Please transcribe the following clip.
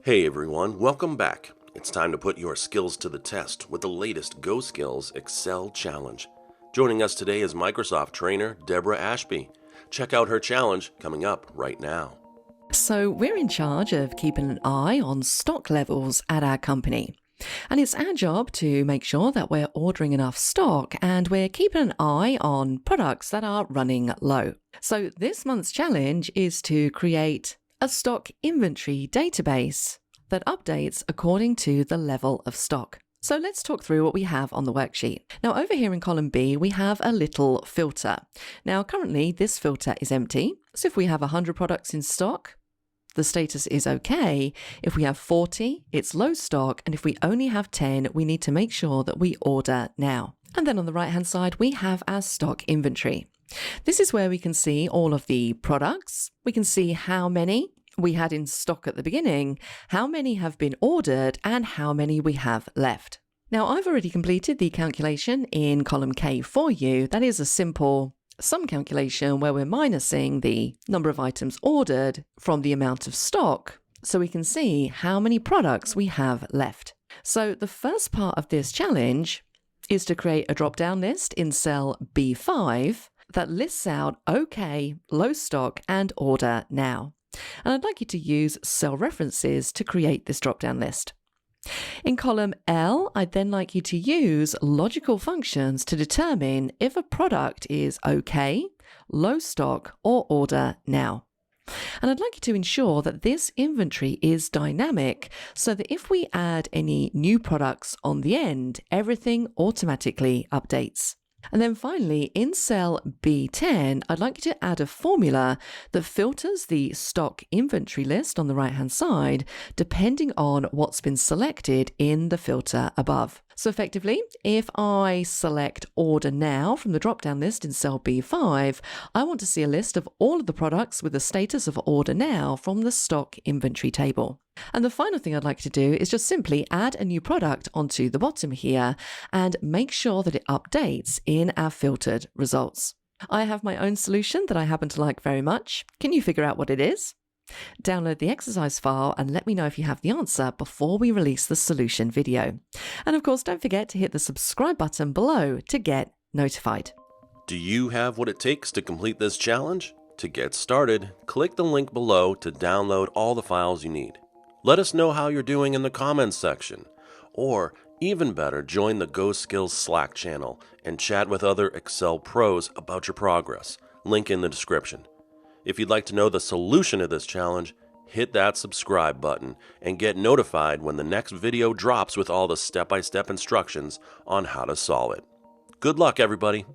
Hey everyone, welcome back. It's time to put your skills to the test with the latest GoSkills Excel challenge. Joining us today is Microsoft trainer Deb Ashby. Check out her challenge coming up right now. So we're in charge of keeping an eye on stock levels at our company. And it's our job to make sure that we're ordering enough stock and we're keeping an eye on products that are running low. So this month's challenge is to create a stock inventory database that updates according to the level of stock. So let's talk through what we have on the worksheet. Now over here in column B, we have a little filter. Now currently this filter is empty. So if we have 100 products in stock, the status is okay. If we have 40, it's low stock. And if we only have 10, we need to make sure that we order now. And then on the right-hand side, we have our stock inventory. This is where we can see all of the products. We can see how many we had in stock at the beginning, how many have been ordered, and how many we have left. Now, I've already completed the calculation in column K for you. That is a simple sum calculation where we're minusing the number of items ordered from the amount of stock so we can see how many products we have left. So the first part of this challenge is to create a drop-down list in cell B5 that lists out OK, low stock, and order now. And I'd like you to use cell references to create this drop-down list. In column L, I'd then like you to use logical functions to determine if a product is OK, low stock, or order now. And I'd like you to ensure that this inventory is dynamic so that if we add any new products on the end, everything automatically updates. And then finally, in cell B10, I'd like you to add a formula that filters the stock inventory list on the right-hand side, depending on what's been selected in the filter above. So effectively, if I select order now from the drop-down list in cell B5, I want to see a list of all of the products with the status of order now from the stock inventory table. And the final thing I'd like to do is just simply add a new product onto the bottom here and make sure that it updates in our filtered results. I have my own solution that I happen to like very much. Can you figure out what it is? Download the exercise file and let me know if you have the answer before we release the solution video. And of course, don't forget to hit the subscribe button below to get notified. Do you have what it takes to complete this challenge? To get started, click the link below to download all the files you need. Let us know how you're doing in the comments section. Or, even better, join the GoSkills Slack channel and chat with other Excel pros about your progress. Link in the description. If you'd like to know the solution to this challenge, hit that subscribe button and get notified when the next video drops with all the step-by-step instructions on how to solve it. Good luck, everybody!